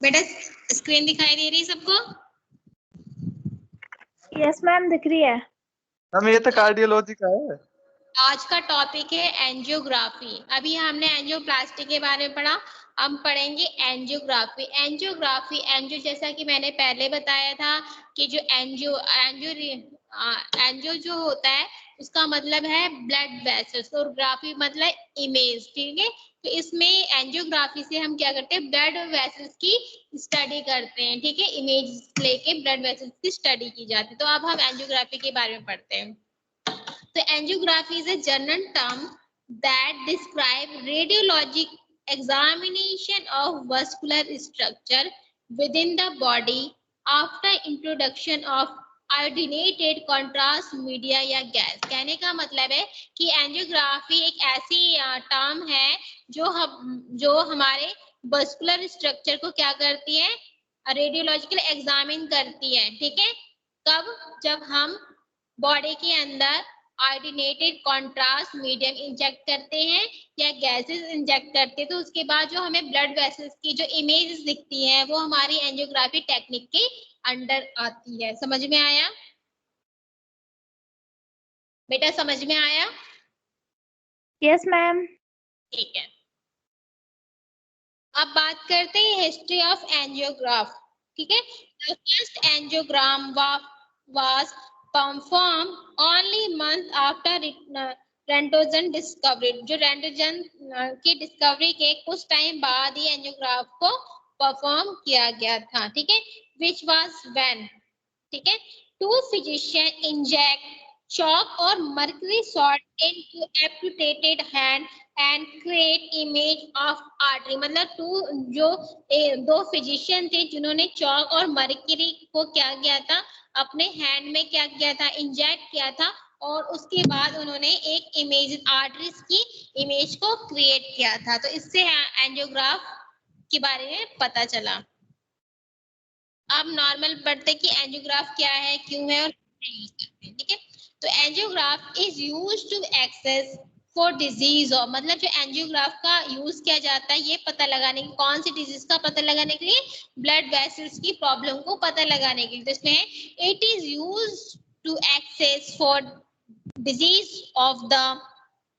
बेटा स्क्रीन दिखाई दे रही है सबको? यस मैम, दिख रही है। मैम ये तो कार्डियोलॉजी का है। आज का टॉपिक है एंजियोग्राफी। अभी हमने एंजियोप्लास्टी के बारे में पढ़ा, हम पढ़ेंगे एंजियोग्राफी। एंजियो जैसा कि मैंने पहले बताया था कि जो एंजियो जो होता है उसका मतलब है ब्लड वेसल्स और ग्राफी मतलब इमेज, ठीक है। तो इसमें एंजियोग्राफी से हम क्या करते हैं, ब्लड वेसल्स की स्टडी करते हैं, ठीक है। इमेज लेके ब्लड वेसल्स की स्टडी की जाती है। तो अब हम एंजियोग्राफी के बारे में पढ़ते हैं। So angiography is a general term that describe radiologic examination of vascular structure within the body after introduction of iodinated contrast media या गैस। कहने का मतलब है कि एंजियोग्राफी एक ऐसी टर्म है जो हमारे वस्कुलर स्ट्रक्चर को क्या करती है, रेडियोलॉजिकल एग्जामिन करती है, ठीक है। कब? जब हम बॉडी के अंदर आयोडीनेटेड कॉन्ट्रास्ट मीडियम इंजेक्ट करते हैं या गैसेस इंजेक्ट करते हैं, तो उसके बाद जो हमें ब्लड वेसल्स की जो इमेजेस दिखती हैं वो हमारी एंजियोग्राफी टेक्निक के अंडर आती है। समझ में आया बेटा? समझ में आया? Yes ma'am. ठीक है, अब बात करते हैं हिस्ट्री ऑफ एंजियोग्राफ, ठीक है। The first angiogram was performed only month after Roentgen discovery. जो रेंटोजन की डिस्कवरी के कुछ टाइम बाद ही एंजियोग्राफ को परफॉर्म किया गया था, ठीक है। विच वाज व्हेन, ठीक है, two physician inject chalk or mercury salt into amputated hand and create image of artery। मतलब दो फिजिशियन थे जिन्होंने चौक और मरकरी को क्या किया था, अपने हैंड में क्या किया था, इंजेक्ट किया था, और उसके बाद उन्होंने एक इमेज आर्टरीज की इमेज को क्रिएट किया था। तो इससे एंजियोग्राफ के बारे में पता चला। अब नॉर्मल पढ़ते कि एंजियोग्राफ क्या है, क्यों है और यूज करते हैं, ठीक है। तो angiograph is used to access for disease, और मतलब जो एंजियोग्राफ का यूज किया जाता है ये पता लगाने की, कौन सी डिजीज का पता लगाने के लिए, ब्लड वेसल्स की प्रॉब्लम को पता लगाने के लिए। तो इसमें it is used to access for disease of the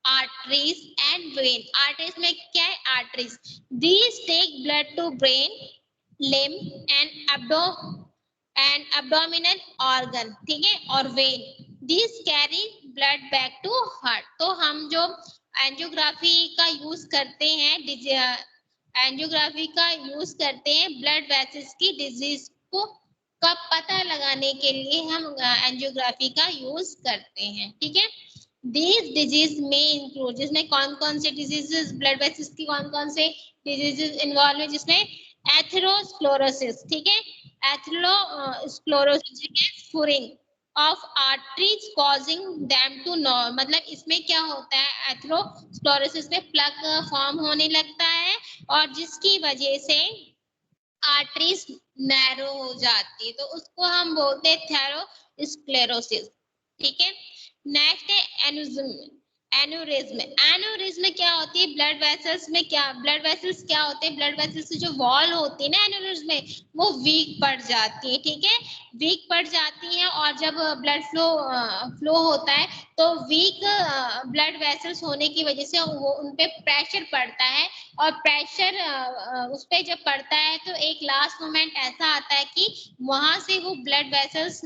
arteries and brain. Arteries में क्या है, arteries these take blood to brain, limb and abdominal organ, ठीक है, और vein this carry blood back to heart. तो हम जो एंजियोग्राफी का यूज करते हैं, एंजियोग्राफी का यूज करते हैं ब्लड वेसल्स की डिजीज को का पता लगाने के लिए हम एंजियोग्राफी का यूज करते हैं, ठीक है। These disease में इंक्लूड, जिसमें कौन कौन से डिजीजेस, ब्लड वेसल्स की कौन कौन से डिजीजेस इन्वॉल्व है, जिसमें एथेरोस्क्लेरोसिस, ठीक है, atherosclerosis furring of arteries causing them to no. मतलब इसमें क्या होता है, एथेरोस्क्लेरोसिस में प्लग फॉर्म होने लगता है और जिसकी वजह से आर्टरीज नैरो हो जाती है, तो उसको हम बोलते हैं थेरोस्क्लेरोसिस, ठीक है। नेक्स्ट है एन्यूरिज्म। एन्यूरिज्म क्या होती है, ब्लड वेसल्स में क्या, ब्लड वेसल्स क्या होते हैं, ब्लड वेसल्स की जो वॉल होती है ना एन्यूरिज्म में, वो वीक पड़ जाती है, ठीक है, वीक पड़ जाती है। और जब ब्लड फ्लो होता है तो वीक ब्लड वेसल्स होने की वजह से वो उन पे प्रेशर पड़ता है, और प्रेशर उस पे जब पड़ता है तो एक लास्ट मोमेंट ऐसा आता है कि वहां से वो ब्लड वेसल्स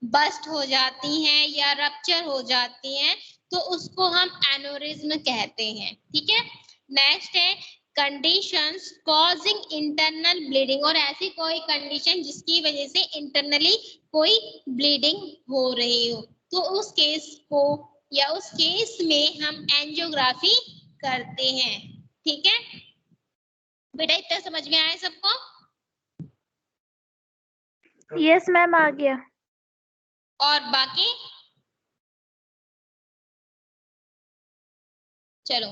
बस्ट हो जाती हैं या रप्चर हो जाती हैं, तो उसको हम एनोरिज्म कहते हैं, ठीक है। नेक्स्ट है कंडीशंस कॉजिंग इंटरनल ब्लीडिंग, और ऐसी कोई कंडीशन जिसकी वजह से इंटरनली कोई ब्लीडिंग हो रही हो, तो उस केस को या उस केस में हम एंजियोग्राफी करते हैं, ठीक है। बेटा इतना समझ में आया सबको? यस मैम, आ गया। और बाकी चलो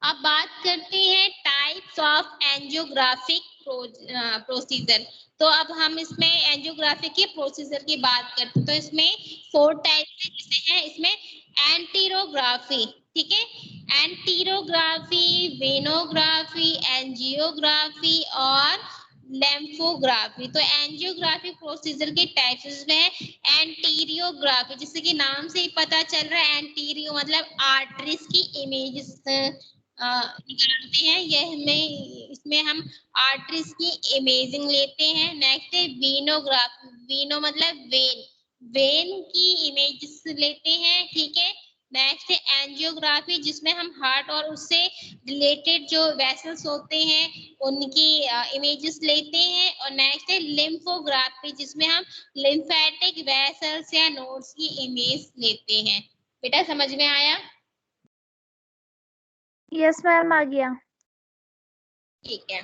अब बात करते हैं टाइप्स ऑफ एंजियोग्राफिक प्रोसीजर। तो अब हम इसमें एंजियोग्राफी के प्रोसीजर की बात करते हैं। तो इसमें 4 टाइप्स है, इसमें एंटीरोग्राफी, ठीक है, एंटीरोग्राफी, वेनोग्राफी, एंजियोग्राफी और लेम्फोग्राफी। तो एंजियोग्राफी प्रोसीजर के टाइप्स में एंटीरियोग्राफी, जिससे कि नाम से ही पता चल रहा है, एंटीरियो मतलब आर्टरीज की इमेजेस निकालते हैं। यह हमें इसमें हम आर्टरीज की इमेजिंग लेते हैं। नेक्स्ट है वीनोग्राफी, वीनो मतलब वेन, वेन की इमेजेस लेते हैं, ठीक है। नेक्स्ट है एंजियोग्राफी, जिसमें हम हार्ट और उससे रिलेटेड जो वेसल्स होते हैं उनकी इमेजेस लेते हैं। और नेक्स्ट है लिम्फोग्राफी, जिसमें हम लिम्फेटिक वेसल्स या नोड्स की इमेज लेते हैं। बेटा समझ में आया? यस मैम आ गया। ठीक है।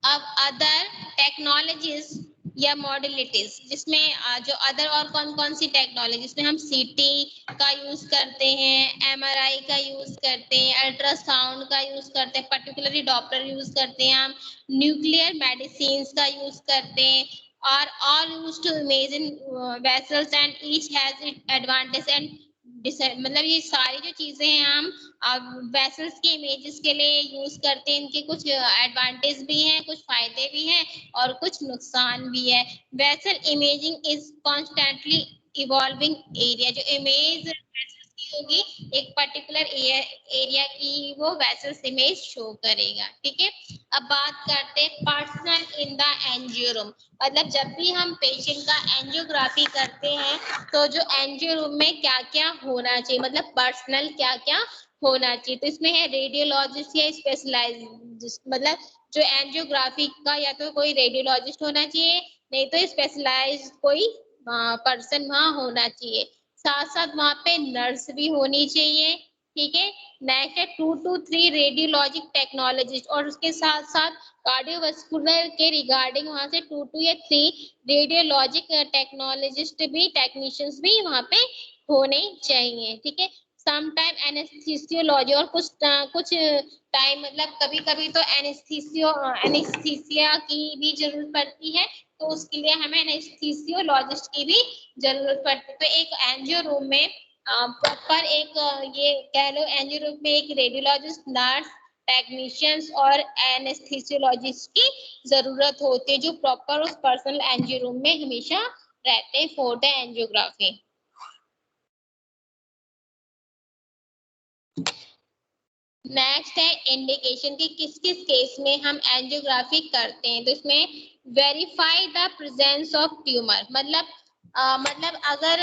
अब अदर टेक्नोलॉजीज या मॉडलिटीज, जिसमें जो अदर और कौन कौन सी टेक्नोलॉजी, जिसमें हम सीटी का यूज करते हैं, एमआरआई का यूज करते हैं, अल्ट्रासाउंड का यूज करते हैं, पर्टिकुलरली डॉपलर यूज करते हैं, हम न्यूक्लियर मेडिसिन का यूज करते हैं, और all use to imagine vessels and each has it advantage and मतलब ये सारी जो चीजें हैं हम वेसल्स की इमेजेस के लिए यूज करते हैं। इनके कुछ एडवांटेज भी हैं, कुछ फायदे भी हैं और कुछ नुकसान भी है। Vessel imaging is constantly evolving area, जो इमेज वेसल्स की होगी एक पर्टिकुलर एरिया की वो वेसल्स इमेज शो करेगा, ठीक है। अब बात करते हैं personnel in the angio room, मतलब जब भी हम पेशेंट का एंजियोग्राफी करते हैं तो जो एंजियो रूम में क्या क्या होना चाहिए, मतलब पर्सनल क्या क्या होना चाहिए। तो इसमें है रेडियोलॉजिस्ट या स्पेशलाइजिस्ट, मतलब जो एंजियोग्राफी का या तो कोई रेडियोलॉजिस्ट होना चाहिए, नहीं तो स्पेशलाइज कोई पर्सन वहाँ होना चाहिए। साथ साथ वहाँ पे नर्स भी होनी चाहिए, ठीक है। नेक्स्ट है 2 to 3 रेडियोलॉजिक टेक्नोलॉजिस्ट, और उसके साथ साथ कार्डियोवास्कुलर के रिगार्डिंग वहाँ से 2 to 3 रेडियोलॉजिक टेक्नोलॉजिस्ट भी, टेक्नीशियंस भी वहाँ पे होने चाहिए, ठीक है। सम टाइम एनेस्थीसियोलॉजी, और कुछ टाइम मतलब कभी कभी तो एनेस्थीसिया की भी जरूरत पड़ती है, तो उसके लिए हमें एनेस्थीसियोलॉजिस्ट की भी जरूरत पड़ती है। तो एक एंजियो रूम में प्रॉपर एक ये कह लो एंजियो रूम में एक रेडियोलॉजिस्ट, नर्स, टेक्नीशियंस और एनेस्थीसियोलॉजिस्ट की जरूरत होती है, जो प्रॉपर उस पर्सनल एंजियो रूम में हमेशा रहते हैं फॉर द एंजियोग्राफी। नेक्स्ट है इंडिकेशन की किस किस केस में हम एंजियोग्राफी करते हैं। तो इसमें verify the presence of tumour, मतलब अगर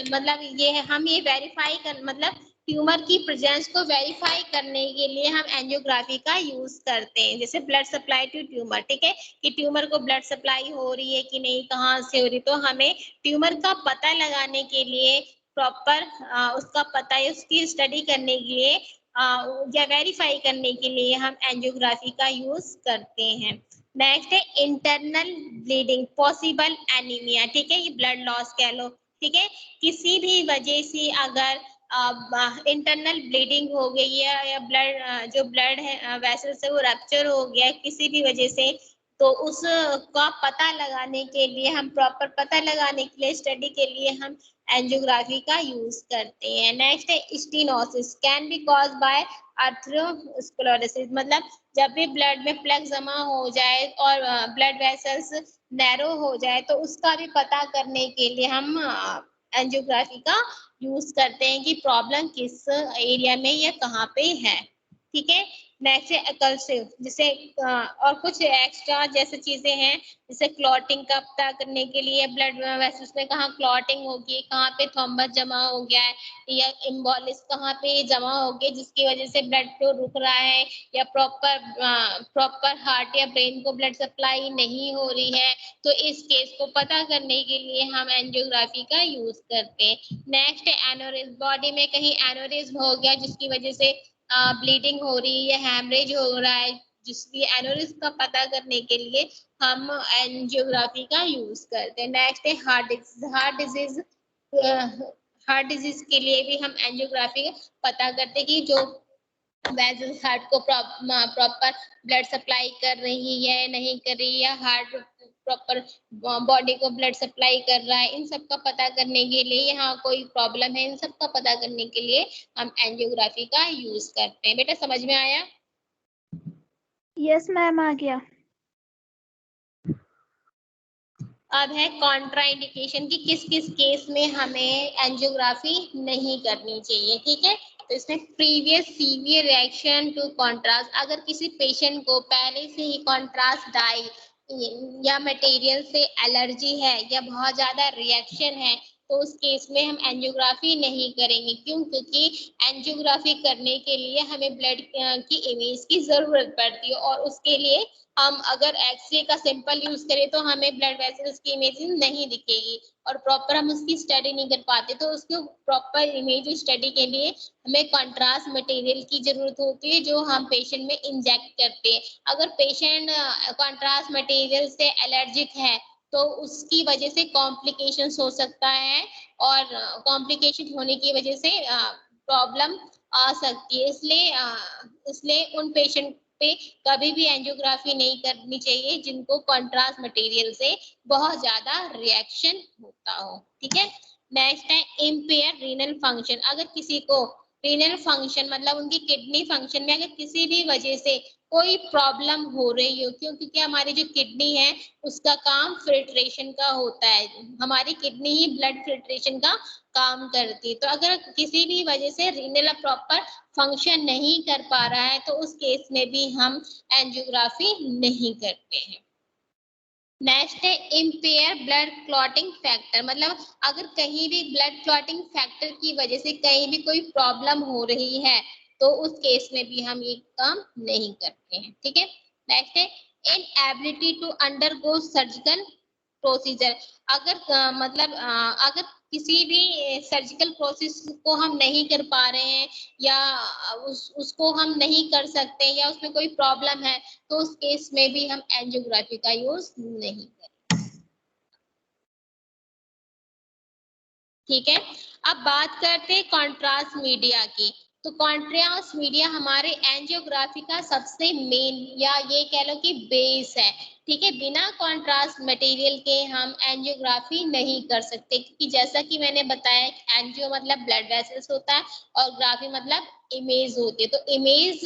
मतलब ये है हम ये वेरीफाई कर, मतलब ट्यूमर की प्रेजेंस को वेरीफाई करने के लिए हम एंजियोग्राफी का यूज करते हैं। जैसे ब्लड सप्लाई टू ट्यूमर, ठीक है, कि ट्यूमर को ब्लड सप्लाई हो रही है कि नहीं, कहाँ से हो रही, तो हमें ट्यूमर का पता लगाने के लिए प्रॉपर उसका पता है, उसकी स्टडी करने के लिए या वेरीफाई करने के लिए हम एंजियोग्राफी का यूज करते हैं। नेक्स्ट है इंटरनल ब्लीडिंग, पॉसिबल एनीमिया, ठीक है, ये ब्लड लॉस कह लो, ठीक है, किसी भी वजह से अगर इंटरनल ब्लीडिंग हो गई है या ब्लड जो ब्लड है वेसल से वो रप्चर हो गया है किसी भी वजह से, तो उसका पता लगाने के लिए हम प्रॉपर पता लगाने के लिए स्टडी के लिए हम एंजियोग्राफी का यूज करते हैं। नेक्स्ट है stenosis, can be cause by atherosclerosis, मतलब जब भी ब्लड में प्लग जमा हो जाए और ब्लड वेसल्स नैरो हो जाए तो उसका भी पता करने के लिए हम एंजियोग्राफी का यूज करते हैं कि प्रॉब्लम किस एरिया में या कहाँ पे है, ठीक है। नेक्स्ट है अकल्सिव, जिसे और कुछ एक्स्ट्रा जैसे चीजें हैं, जैसे क्लॉटिंग का पता करने के लिए ब्लड वेसल्स में कहाँ क्लॉटिंग होगी, कहाँ पे थ्रोम्बस जमा हो गया है, या इम्बोलिस कहाँ पे जमा हो गया जिसकी वजह से ब्लड फ्लो रुक रहा है, या प्रॉपर हार्ट या ब्रेन को ब्लड सप्लाई नहीं हो रही है, तो इस केस को पता करने के लिए हम एंजियोग्राफी का यूज करते हैं। नेक्स्ट है एनोरिज्म, बॉडी में कहीं एनोरिज्म हो गया जिसकी वजह से ब्लीडिंग हो रही है, हैमरेज हो रहा है, जिसकी एनोरिज्म का पता करने के लिए हम एंजियोग्राफी का यूज करते हैं। नेक्स्ट है हार्ट डिजीज, हार्ट डिजीज के लिए भी हम एंजियोग्राफी पता करते हैं कि जो वेसल्स हार्ट को प्रॉपर ब्लड सप्लाई कर रही है नहीं कर रही है, हार्ट प्रॉपर बॉडी को ब्लड सप्लाई कर रहा है, इन सब का पता करने के लिए, यहाँ कोई प्रॉब्लम है, इन सब का पता करने के लिए हम एंजियोग्राफी का यूज करते हैं। बेटा समझ में आया? यस मैम, आ गया। अब है कॉन्ट्राइंडिकेशन की किस किस केस में हमें एंजियोग्राफी नहीं करनी चाहिए। ठीक है, तो इसमें previous severe reaction to contrast, अगर किसी पेशेंट को पहले से ही कॉन्ट्रास्ट डाई या मटेरियल से एलर्जी है या बहुत ज्यादा रिएक्शन है, तो उस केस में हम एंजियोग्राफी नहीं करेंगे। क्यों? क्योंकि एंजियोग्राफी करने के लिए हमें ब्लड की इमेज की जरूरत पड़ती है, और उसके लिए हम अगर एक्सरे का सिंपल यूज करें तो हमें ब्लड वेसल्स की इमेजिंग नहीं दिखेगी और प्रॉपर हम उसकी स्टडी नहीं कर पाते। तो उसको प्रॉपर इमेज स्टडी के लिए हमें कंट्रास्ट मटेरियल की जरूरत होती है, जो हम पेशेंट में इंजेक्ट करते हैं। अगर पेशेंट कंट्रास्ट मटेरियल से एलर्जिक है तो उसकी वजह से कॉम्प्लिकेशंस हो सकता है, और कॉम्प्लिकेशन होने की वजह से प्रॉब्लम आ सकती है। इसलिए उन पेशेंट पे कभी भी एंजियोग्राफी नहीं करनी चाहिए जिनको कंट्रास्ट मटेरियल से बहुत ज्यादा रिएक्शन होता हो। ठीक है, नेक्स्ट है इम्पेयर रीनल फंक्शन। अगर किसी को रीनल फंक्शन मतलब उनकी किडनी फंक्शन में अगर किसी भी वजह से कोई प्रॉब्लम हो रही हो, क्योंकि हमारी जो किडनी है उसका काम फिल्ट्रेशन का होता है, हमारी किडनी ही ब्लड फिल्ट्रेशन का काम करती है। तो अगर किसी भी वजह से रीनल प्रॉपर फंक्शन नहीं कर पा रहा है तो उस केस में भी हम एंजियोग्राफी नहीं करते हैं। नेक्स्ट है इम्पेयर ब्लड क्लॉटिंग फैक्टर, मतलब अगर कहीं भी ब्लड क्लॉटिंग फैक्टर की वजह से कहीं भी कोई प्रॉब्लम हो रही है तो उस केस में भी हम ये काम नहीं करते हैं। ठीक है, नेक्स्ट है inability to undergo surgical procedure. अगर अगर किसी भी सर्जिकल प्रोसेस को हम नहीं कर पा रहे हैं या उसको हम नहीं कर सकते या उसमें कोई प्रॉब्लम है तो उस केस में भी हम एंजियोग्राफी का यूज नहीं करें। ठीक है, अब बात करते हैं कॉन्ट्रास्ट मीडिया की। तो कॉन्ट्रास्ट मीडिया हमारे एंजियोग्राफी का सबसे मेन या ये कह लो कि बेस है। ठीक है, बिना कॉन्ट्रास्ट मटेरियल के हम एंजियोग्राफी नहीं कर सकते, क्योंकि जैसा कि मैंने बताया एंजियो मतलब ब्लड वेसल्स होता है और ग्राफी मतलब इमेज होती है। तो इमेज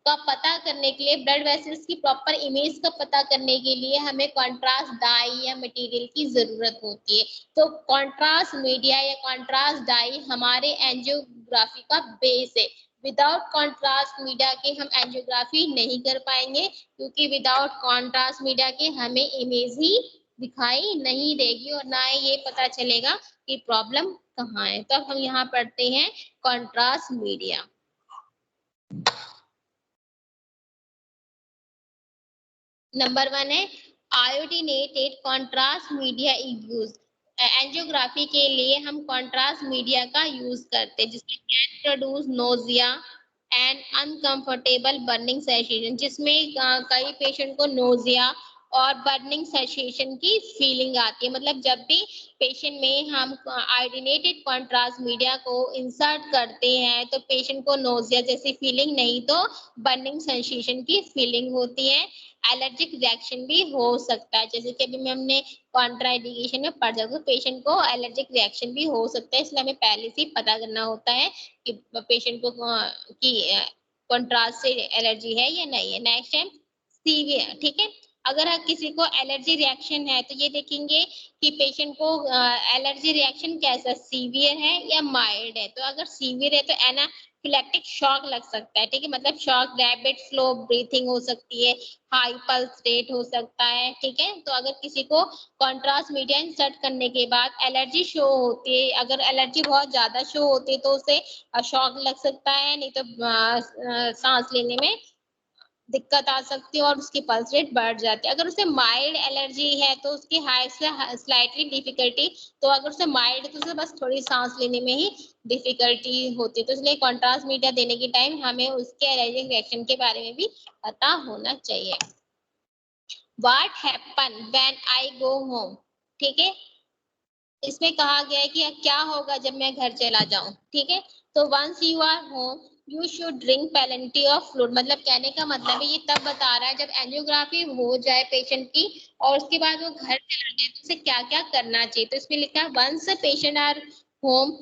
का पता करने के लिए, ब्लड वेसल्स की प्रॉपर इमेज का पता करने के लिए हमें कॉन्ट्रास्ट डाई या मटेरियल की जरूरत होती है। तो कॉन्ट्रास्ट मीडिया या कॉन्ट्रास्ट डाई हमारे एंजियोग्राफी का बेस है। विदाउट कॉन्ट्रास्ट मीडिया के हम एंजियोग्राफी नहीं कर पाएंगे, क्योंकि विदाउट कॉन्ट्रास्ट मीडिया के हमें इमेज ही दिखाई नहीं देगी और ना ही ये पता चलेगा कि प्रॉब्लम कहाँ है। तो अब हम यहाँ पढ़ते हैं कॉन्ट्रास्ट मीडिया। नंबर 1 है iodinated contrast media is used. Angiography के लिए हम कॉन्ट्रास्ट मीडिया का यूज करते हैं, जिसमें can produce nausea and uncomfortable burning sensation, जिसमें कई पेशेंट को नोजिया और बर्निंग सेंसेशन की फीलिंग आती है। मतलब जब भी पेशेंट में हम आयोडीनेटेड कॉन्ट्रास्ट मीडिया को इंसर्ट करते हैं तो पेशेंट को नोजिया जैसी फीलिंग नहीं तो बर्निंग सेंसेशन की फीलिंग होती है। एलर्जिक रिएक्शन भी हो सकता है, जैसे कि अभी हमने कॉन्ट्राइंडिकेशन में पढ़ जाएगा, पेशेंट को एलर्जिक रिएक्शन भी हो सकता है, इसलिए हमें पहले से ही पता करना होता है कि पेशेंट को की कॉन्ट्रास्ट से एलर्जी है या नहीं है। नेक्स्ट है सीवियर। ठीक है, अगर किसी को एलर्जी रिएक्शन है तो ये देखेंगे कि पेशेंट को एलर्जी रिएक्शन कैसा, सीवियर है या माइल्ड है। तो अगर सीवियर है तो एनाफिलैक्टिक शॉक लग सकता है। ठीक है, मतलब शॉक, रैपिड स्लो ब्रीथिंग हो सकती है, हाई पल्स रेट हो सकता है। ठीक है, तो अगर किसी को कॉन्ट्रास्ट मीडिया इंसर्ट करने के बाद एलर्जी शो होती है, अगर एलर्जी बहुत ज्यादा शो होती है तो उसे शॉक लग सकता है, नहीं तो सांस लेने में दिक्कत आ सकती है और उसकी पल्स रेट बढ़ जाती है। अगर उसे माइल्ड एलर्जी है तो उसकी हाई से स्लाइटली डिफिकल्टी, तो अगर उसे माइल्ड है तो उसे बस थोड़ी सांस लेने में ही डिफिकल्टी होती है। तो इसलिए कॉन्ट्रास्ट मीडिया देने के टाइम हमें उसके एलर्जिक रिएक्शन के बारे में भी पता होना चाहिए। What happen when I go home? ठीक है, इसमें कहा गया है कि क्या होगा जब मैं घर चला जाऊं। ठीक है, तो once you are home you should drink plenty of fluid, मतलब कहने का मतलब है ये तब बता रहा है जब एंजियोग्राफी हो जाए पेशेंट की और उसके बाद वो घर चला जाए तो उसे क्या क्या करना चाहिए। तो इसमें लिखा है वंस पेशेंट आर होम,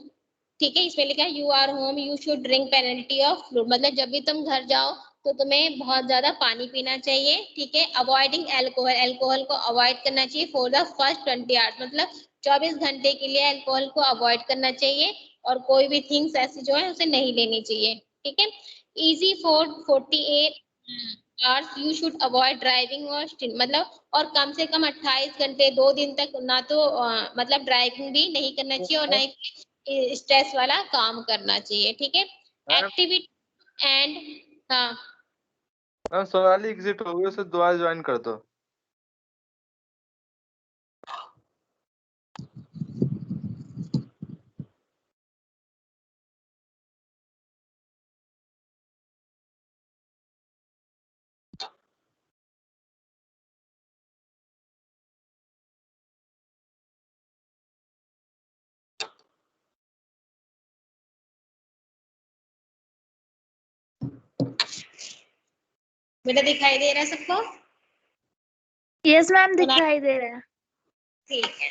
ठीक है, इसमें लिखा है you are home you should drink penalty of fluid, मतलब जब भी तुम घर जाओ तो तुम्हें बहुत ज्यादा पानी पीना चाहिए, ठीक है। अवॉइडिंग एल्कोहल, एल्कोहल को अवॉइड करना चाहिए फॉर द फर्स्ट 20 आवर्स, मतलब 24 घंटे के लिए अल्कोहल को अवॉइड करना चाहिए और कोई भी थिंग्स ऐसी जो है उसे नहीं लेनी चाहिए, ठीक है। Easy for 48 hours you should avoid driving और मतलब और कम से कम 28 घंटे 2 दिन तक ना तो मतलब ड्राइविंग भी नहीं करना चाहिए और ना ही स्ट्रेस वाला काम करना चाहिए, ठीक है। एक्टिविटी एंड हाँ मैम सोनाली एग्जिट हो गई, उसे दोबारा ज्वाइन कर दो। बेटा दिखाई दे रहा है सबको? यस मैम, दिखाई दे रहा है। ठीक है।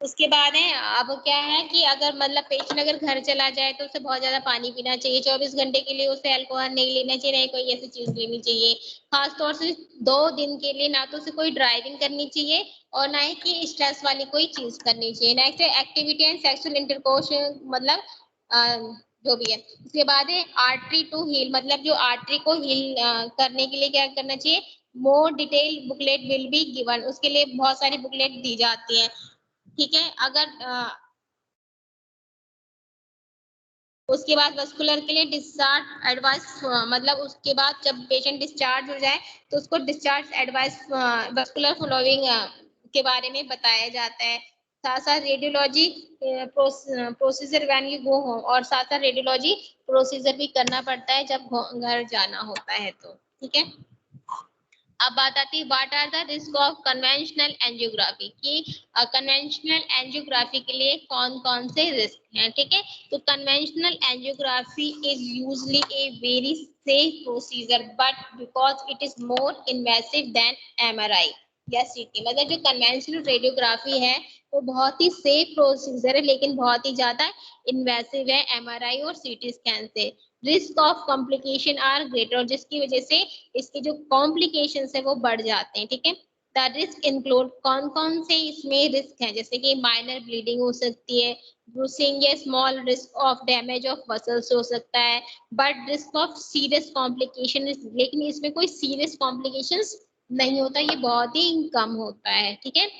उसके बाद है अब क्या है कि अगर मतलब पेशेंट अगर घर चला जाए तो उसे बहुत ज्यादा पानी पीना चाहिए, 24 घंटे के लिए उसे अल्कोहल नहीं लेना चाहिए, नहीं कोई ऐसी चीज लेनी चाहिए। खासतौर से 2 दिन के लिए ना तो उसे कोई ड्राइविंग करनी चाहिए और ना ही कि स्ट्रेस वाली कोई चीज करनी चाहिए। नेक्स्ट है एक्टिविटी एंड सेक्सुअल इंटरकोर्स, मतलब जो भी है। उसके बाद है आर्टरी टू हील, मतलब जो आर्टरी को हील करने के लिए क्या करना चाहिए। More detail booklet will be given, उसके लिए बहुत सारी बुकलेट दी जाती है, ठीक है। अगर उसके बाद वस्कुलर के लिए डिस्चार्ज एडवाइस, मतलब उसके बाद जब पेशेंट डिस्चार्ज हो जाए तो उसको डिस्चार्ज एडवाइस वस्कुलर फ्लोइंग के बारे में बताया जाता है। साथ साथ radiology procedure when you go home, और साथ साथ रेडियोलॉजी प्रोसीजर भी करना पड़ता है जब घर जाना होता है तो, ठीक है। अब बात आती है what are the risk of conventional angiography, कि कन्वेंशनल एंजियोग्राफी के लिए कौन कौन से रिस्क हैं, ठीक है। तो conventional angiography is usually a very safe procedure but because it is more invasive than MRI या सीटी, मतलब जो कन्वेंशनल रेडियोग्राफी है वो बहुत ही सेफ प्रोसीजर है लेकिन बहुत ही ज्यादा इन्वेसिव है एमआरआई और सीटी स्कैन से। Risk of complication are greater, और जिसकी वजह से इसके जो कॉम्प्लिकेशंस है वो बढ़ जाते हैं, ठीक है। द रिस्क इंक्लूड, कौन कौन से इसमें रिस्क हैं, जैसे कि माइनर ब्लीडिंग हो सकती है, ब्रूसिंग या small risk of damage of muscles हो सकता है, but risk of serious complication, लेकिन इसमें कोई सीरियस कॉम्प्लिकेशंस नहीं होता, ये बहुत ही कम होता है, ठीक है।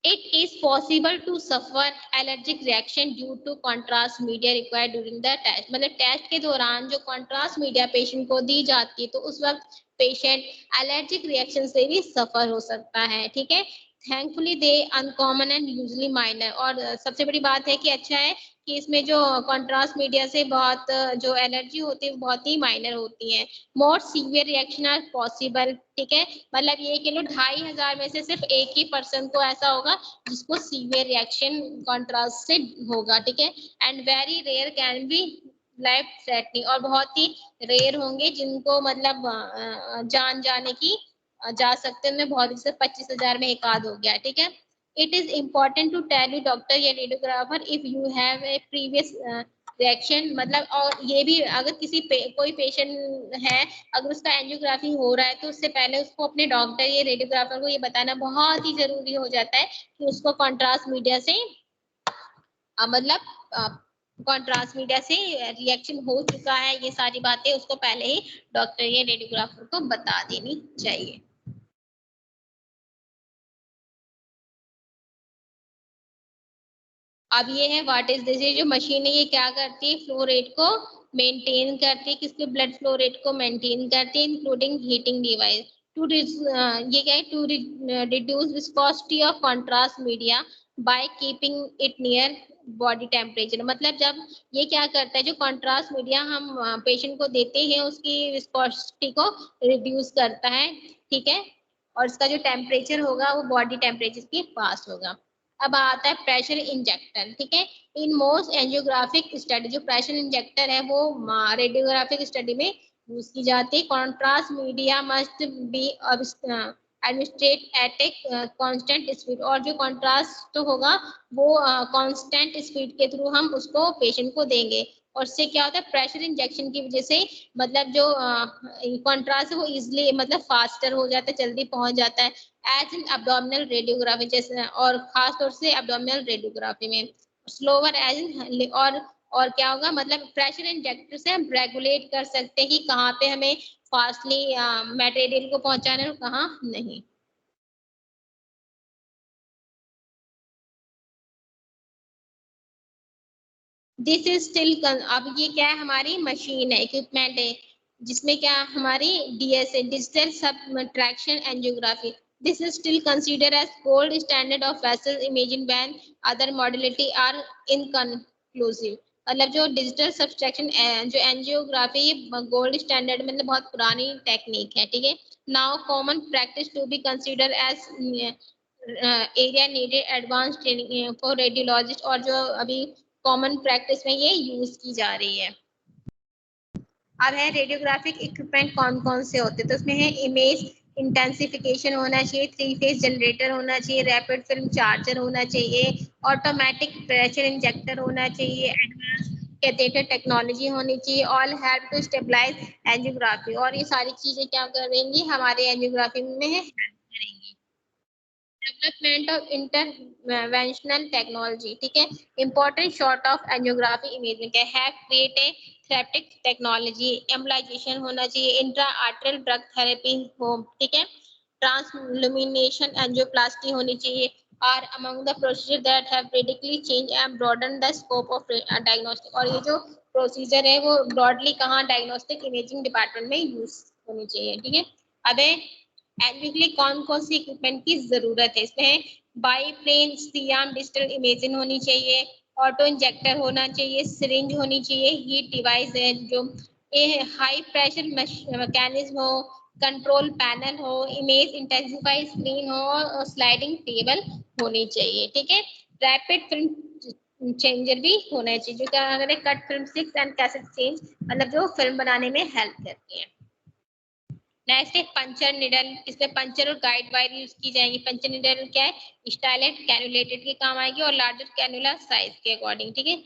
It is possible to suffer allergic reaction due to contrast media required during the test, मतलब टेस्ट के दौरान जो contrast media पेशेंट को दी जाती है तो उस वक्त पेशेंट एलर्जिक रिएक्शन से भी सफर हो सकता है, ठीक है। Thankfully they uncommon and usually minor, और सबसे बड़ी बात है कि अच्छा है कि इसमें जो कॉन्ट्रास्ट मीडिया से बहुत जो एलर्जी होती है वो बहुत ही माइनर होती है। More severe reaction are possible, ठीक है, मतलब ये कि लो 2500 में से सिर्फ एक ही पर्सन को ऐसा होगा जिसको सीवियर रिएक्शन कॉन्ट्रास्ट से होगा, ठीक है। And very rare can be life threatening, और बहुत ही रेयर होंगे जिनको मतलब जान जाने की जा सकते हैं, उनमें बहुत ही सिर्फ 25,000 में एक आध हो गया, ठीक है। It is important to tell you doctor या radiographer if you have a previous reaction, मतलब और ये भी अगर किसी कोई पेशेंट है अगर उसका एंजियोग्राफी हो रहा है तो उससे पहले उसको अपने डॉक्टर या रेडियोग्राफर को ये बताना बहुत ही जरूरी हो जाता है कि उसको कॉन्ट्रास्ट मीडिया से मतलब कॉन्ट्रास्ट मीडिया से रिएक्शन हो चुका है, ये सारी बातें उसको पहले ही डॉक्टर या रेडियोग्राफर को बता देनी चाहिए। अब ये है व्हाट इज दिस, ये जो मशीन है ये क्या करती है, फ्लो रेट को मेंटेन करती है, किसके ब्लड फ्लो रेट को मेंटेन करती है इंक्लूडिंग हीटिंग डिवाइस टू ये क्या है to reduce viscosity of contrast media by keeping it near body temperature, मतलब जब ये क्या करता है जो कंट्रास्ट मीडिया हम पेशेंट को देते हैं उसकी विस्कोसिटी को रिड्यूस करता है, ठीक है, और इसका जो टेम्परेचर होगा वो बॉडी टेम्परेचर के पास होगा। अब आता है प्रेशर इंजेक्टर, ठीक है। इन मोस्ट एंजियोग्राफिक स्टडी, जो प्रेशर इंजेक्टर है वो रेडियोग्राफिक स्टडी में यूज की जाती है। Contrast media must be administrate at a constant speed, और जो कॉन्ट्रास्ट होगा वो कांस्टेंट स्पीड के थ्रू हम उसको पेशेंट को देंगे, और उससे क्या होता है प्रेशर इंजेक्शन की वजह से मतलब जो कॉन्ट्रास्ट है वो इजिली मतलब फास्टर हो जाता है, जल्दी पहुंच जाता है एज इन एब्डोमिनल रेडियोग्राफी जैसे, और खास तौर से एब्डोमिनल रेडियोग्राफी में स्लोवर एज इन, और क्या होगा मतलब प्रेशर इंजेक्टर से हम रेगुलेट कर सकते हैं कि कहाँ पे हमें फास्टली मटेरियल को पहुंचाना है और कहाँ नहीं। दिस इज स्टिल, अब ये क्या है हमारी मशीन है, इक्विपमेंट है, जिसमें क्या हमारी DSA digital subtraction angiography, this is still consider as gold standard of vessel imaging when other modality are inconclusive. मतलब जो डिजिटल सब्सट्रैक्शन जो एंजियोग्राफी गोल्ड स्टैंडर्ड मतलब बहुत पुरानी टेक्निक है, ठीक है। Now common practice to be consider as area needed advance training for radiologist, और जो अभी कॉमन प्रैक्टिस में ये यूज की जा रही है। अब है रेडियोग्राफिक इक्विपमेंट कौन कौन से होते हैं, तो उसमें है इमेज इंटेंसिफिकेशन होना चाहिए, 3 फेज जनरेटर होना चाहिए, रैपिड फिल्म चार्जर होना चाहिए, ऑटोमेटिक प्रेशर इंजेक्टर होना चाहिए, एडवांस कैथेटर टेक्नोलॉजी होनी चाहिए, all help to stabilize angiography, और ये सारी चीजें क्या करेंगी हमारे एंजियोग्राफी में हेल्प करेंगी। डेवलपमेंट ऑफ इंटरवेंशनल टेक्नोलॉजी, ठीक है। Important short of angiography imaging है, क्रिएट ए थेरेप्टिक टेक्नोलॉजी, एम्बलाइजेशन होना चाहिए, इंट्रा आर्टरियल ड्रग थेरेपी हो, ठीक है। ट्रांसल्यूमिनेशन एंजियोप्लास्टी होनी चाहिए, are among the procedure that have radically change and broaden the scope of diagnostic, और ये जो प्रोसीजर है वो ब्रॉडली कहाँ डायग्नोस्टिक इमेजिंग डिपार्टमेंट में यूज होनी चाहिए, ठीक है। अब एंजियोग्राफी कौन कौन सी इक्विपमेंट की जरूरत है, इसमें बाईप्लेन सियाम डिजिटल इमेजिंग होनी चाहिए, ऑटो इंजेक्टर होना चाहिए, सिरिंज होनी चाहिए, हीट डिवाइस है जो हाई प्रेशर मैकेनिज्म हो, कंट्रोल पैनल हो, इमेज इंटेंसिफाई स्क्रीन हो, और स्लाइडिंग टेबल होनी चाहिए, ठीक है। रैपिड फिल्म चेंजर भी होना चाहिए, जो क्या अगर cut film 6 and cassette change मतलब जो फिल्म बनाने में हेल्प करती है। नेक्स्ट है पंचर निडल, इसमें पंचर और गाइड वायर यूज की जाएंगी। पंचर निडल क्या है, स्टाइलेट कैनुलेटेड के काम आएगी और लार्जर कैनुला साइज के अकॉर्डिंग, ठीक है।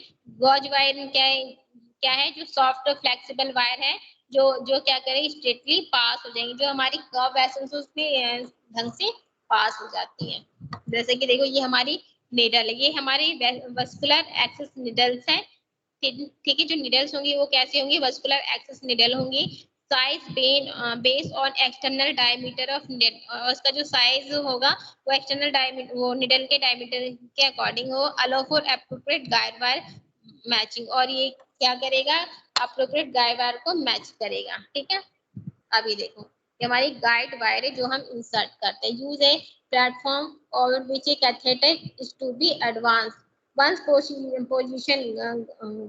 गॉज वायर क्या है जो सॉफ्ट और फ्लेक्सिबल वायर है, जो क्या करेगी स्ट्रेटली पास हो जाएंगी, जो हमारी कर्व वेसल्स उसमें ढंग से पास हो जाती है। जैसे कि देखो ये हमारी निडल है, ये हमारी वस्कुलर एक्सिस निडल्स है, ठीक है। जो निडल्स होंगी वो कैसे होंगी, वस्कुलर एक्सिस निडल होंगी। Size base on external diameter of needle, और उसका जो साइज होगा वो एक्सटर्नल डायमीटर वो निडल के डायमीटर के अकॉर्डिंग हो। Allow for appropriate guide wire matching, और ये क्या करेगा एप्रोप्रिएट गाइड वायर को मैच करेगा, ठीक है। अभी देखो ये हमारी गाइड वायर है जो हम इंसर्ट करते हैं। यूज है प्लेटफॉर्म और which a catheter is to be advance once position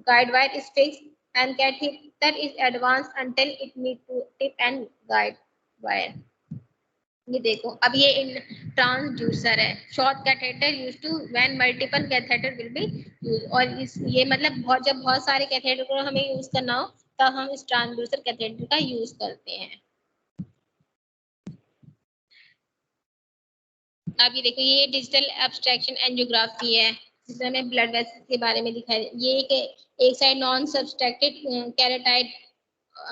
guide wire is fixed and catheter is advanced until it need to tip and guide wire। ये देखो अब ये ट्रांसड्यूसर है, short catheter use to when multiple catheter will be use, और इस ये मतलब जब बहुत सारे कैथेटर को हमें यूज करना हो तब हम इस ट्रांसड्यूसर कैथेटर का यूज करते हैं। अब ये देखो ये डिजिटल एब्स्ट्रैक्शन एंजियोग्राफी है, जिसमें हमें ब्लड वेसल्स के बारे में दिखाई दे। ये एक साइड नॉन सब्सट्रैक्टेड कैरोटाइड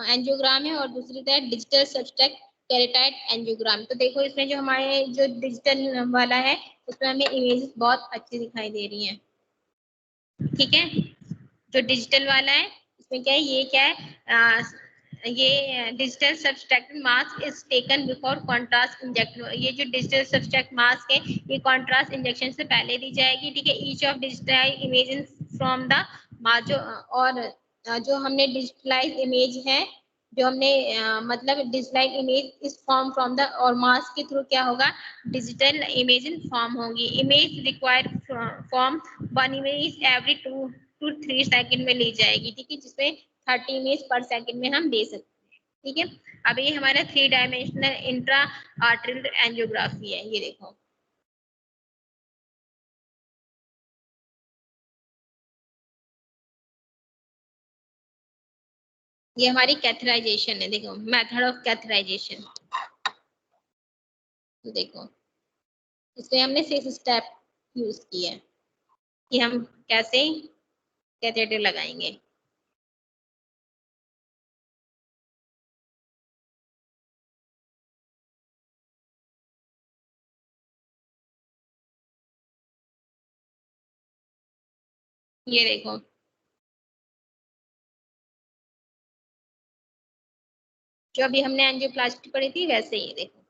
एंजियोग्राम है और दूसरी तरफ डिजिटल सब्सट्रैक्ट कैरोटाइड एंजियोग्राम। तो देखो इसमें जो हमारे जो डिजिटल वाला है उसमें हमें इमेजेस बहुत अच्छी दिखाई दे रही हैं, ठीक है। जो डिजिटल वाला है इसमें क्या है, ये क्या है ये digital subtract mask is taken before contrast injection. ये जो डिजिटल सब्सट्रैक्ट मास्क है ये कॉन्ट्रास्ट इंजेक्शन से पहले दी जाएगी, ठीक है। Each of digital images from the जो और जो हमने डिजिटलाइज इमेज है, जो हमने मतलब डिजिटलाइज इमेज इस फॉर्म फ्रॉम द और मास्क के थ्रू क्या होगा डिजिटल इमेज इन फॉर्म होगी। Image required form 1 image every 2 to 3 second में ली जाएगी, ठीक है, जिसमें 30 इमेज पर सेकंड में हम दे सकते हैं, ठीक है। अब ये हमारा 3 डायमेंशनल इंट्रा आर्टरियल एंजियोग्राफी है, ये देखो ये हमारी कैथराइजेशन है, देखो मेथड ऑफ कैथराइजेशन। तो देखो इसमें हमने 6 स्टेप यूज किए हैं कि हम कैसे कैथेटर लगाएंगे। ये देखो जो अभी हमने एंजियोप्लास्टी पढ़ी थी वैसे ही देखो।